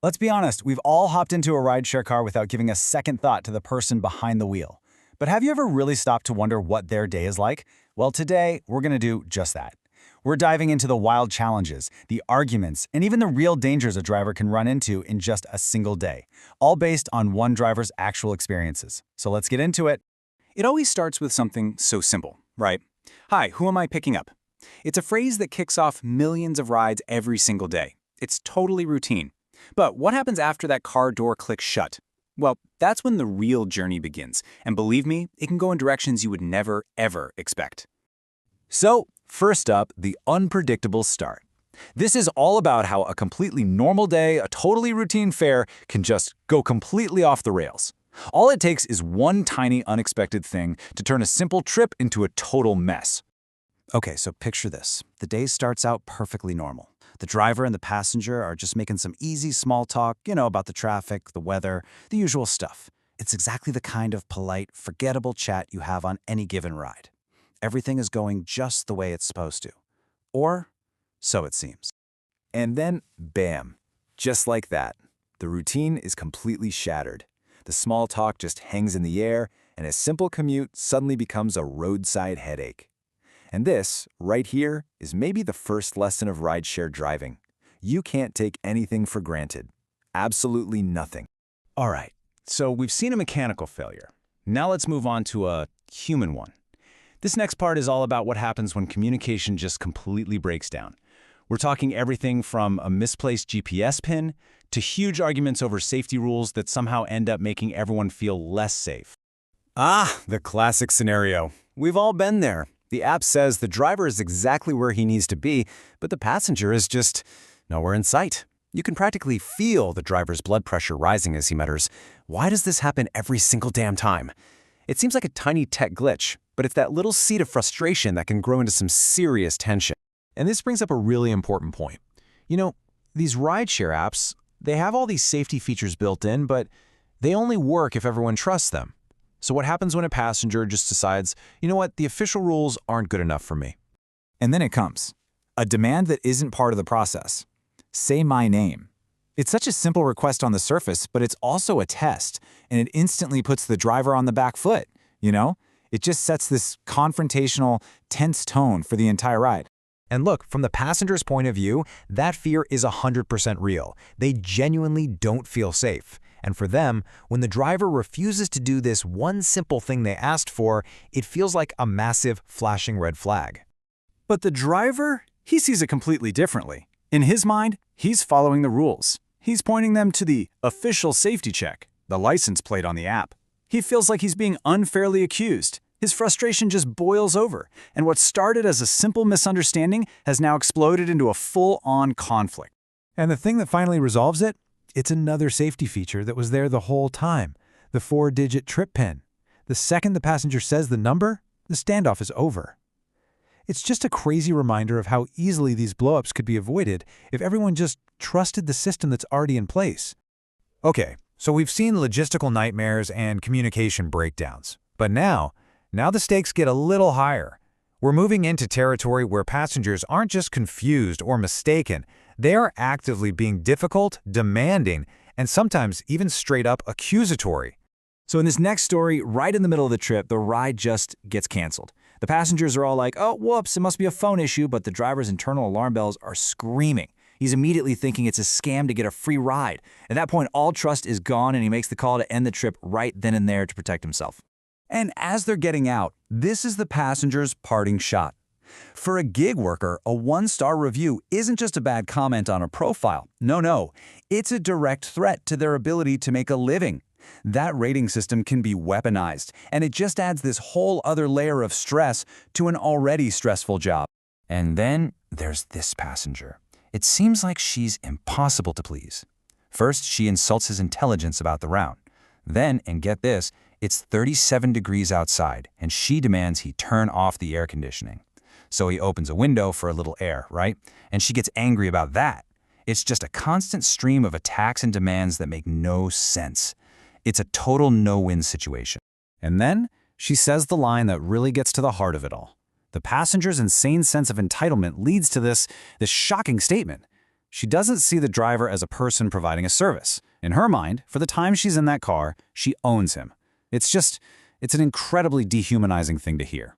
Let's be honest, we've all hopped into a rideshare car without giving a second thought to the person behind the wheel. But have you ever really stopped to wonder what their day is like? Well, today, we're going to do just that. We're diving into the wild challenges, the arguments, and even the real dangers a driver can run into in just a single day, all based on one driver's actual experiences. So let's get into it. It always starts with something so simple, right? Hi, who am I picking up? It's a phrase that kicks off millions of rides every single day. It's totally routine. But what happens after that car door clicks shut? Well, that's when the real journey begins. And believe me, it can go in directions you would never, ever expect. So, first up, the unpredictable start. This is all about how a completely normal day, a totally routine fare, can just go completely off the rails. All it takes is one tiny unexpected thing to turn a simple trip into a total mess. Okay, so picture this. The day starts out perfectly normal. The driver and the passenger are just making some easy small talk, about the traffic, the weather, the usual stuff. It's exactly the kind of polite, forgettable chat you have on any given ride. Everything is going just the way it's supposed to. Or so it seems. And then, bam, just like that, the routine is completely shattered. The small talk just hangs in the air, and a simple commute suddenly becomes a roadside headache. And this, right here, is maybe the first lesson of rideshare driving. You can't take anything for granted. Absolutely nothing. All right, so we've seen a mechanical failure. Now let's move on to a human one. This next part is all about what happens when communication just completely breaks down. We're talking everything from a misplaced GPS pin to huge arguments over safety rules that somehow end up making everyone feel less safe. The classic scenario. We've all been there. The app says the driver is exactly where he needs to be, but the passenger is just nowhere in sight. You can practically feel the driver's blood pressure rising as he mutters, "Why does this happen every single damn time?" It seems like a tiny tech glitch, but it's that little seed of frustration that can grow into some serious tension. And this brings up a really important point. These rideshare apps, they have all these safety features built in, but they only work if everyone trusts them. So what happens when a passenger just decides, you know what, the official rules aren't good enough for me? And then it comes. A demand that isn't part of the process. Say my name. It's such a simple request on the surface, but it's also a test, and it instantly puts the driver on the back foot, It just sets this confrontational, tense tone for the entire ride. And look, from the passenger's point of view, that fear is 100% real. They genuinely don't feel safe. And for them, when the driver refuses to do this one simple thing they asked for, it feels like a massive flashing red flag. But the driver, he sees it completely differently. In his mind, he's following the rules. He's pointing them to the official safety check, the license plate on the app. He feels like he's being unfairly accused. His frustration just boils over, and what started as a simple misunderstanding has now exploded into a full-on conflict. And the thing that finally resolves it? It's another safety feature that was there the whole time, the 4-digit trip pin. The second the passenger says the number, the standoff is over. It's just a crazy reminder of how easily these blowups could be avoided if everyone just trusted the system that's already in place. Okay, so we've seen logistical nightmares and communication breakdowns. But now the stakes get a little higher. We're moving into territory where passengers aren't just confused or mistaken. They are actively being difficult, demanding, and sometimes even straight up accusatory. So in this next story, right in the middle of the trip, the ride just gets canceled. The passengers are all like, "Oh, whoops, it must be a phone issue," but the driver's internal alarm bells are screaming. He's immediately thinking it's a scam to get a free ride. At that point, all trust is gone, and he makes the call to end the trip right then and there to protect himself. And as they're getting out, this is the passenger's parting shot. For a gig worker, a 1-star review isn't just a bad comment on a profile. No, it's a direct threat to their ability to make a living. That rating system can be weaponized, and it just adds this whole other layer of stress to an already stressful job. And then there's this passenger. It seems like she's impossible to please. First, she insults his intelligence about the route. Then, and get this, it's 37 degrees outside, and she demands he turn off the air conditioning. So he opens a window for a little air, right? And she gets angry about that. It's just a constant stream of attacks and demands that make no sense. It's a total no-win situation. And then she says the line that really gets to the heart of it all. The passenger's insane sense of entitlement leads to this shocking statement. She doesn't see the driver as a person providing a service. In her mind, for the time she's in that car, she owns him. It's an incredibly dehumanizing thing to hear.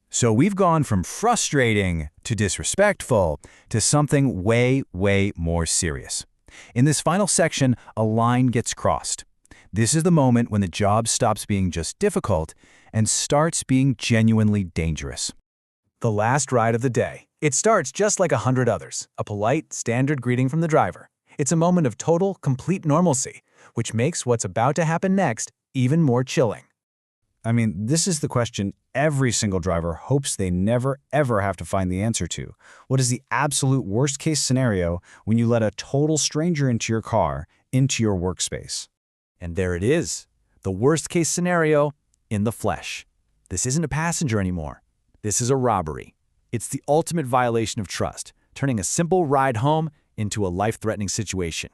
So we've gone from frustrating to disrespectful to something way, way more serious. In this final section, a line gets crossed. This is the moment when the job stops being just difficult and starts being genuinely dangerous. The last ride of the day. It starts just like 100 others, a polite, standard greeting from the driver. It's a moment of total, complete normalcy, which makes what's about to happen next even more chilling. I mean, this is the question every single driver hopes they never, ever have to find the answer to. What is the absolute worst-case scenario when you let a total stranger into your car, into your workspace? And there it is, the worst-case scenario in the flesh. This isn't a passenger anymore. This is a robbery. It's the ultimate violation of trust, turning a simple ride home into a life-threatening situation.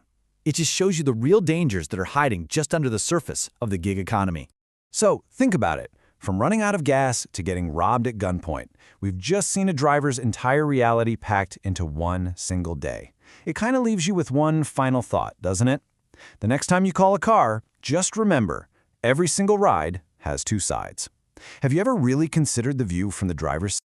It just shows you the real dangers that are hiding just under the surface of the gig economy. So think about it. From running out of gas to getting robbed at gunpoint, we've just seen a driver's entire reality packed into one single day. It kind of leaves you with one final thought, doesn't it? The next time you call a car, just remember, every single ride has two sides. Have you ever really considered the view from the driver's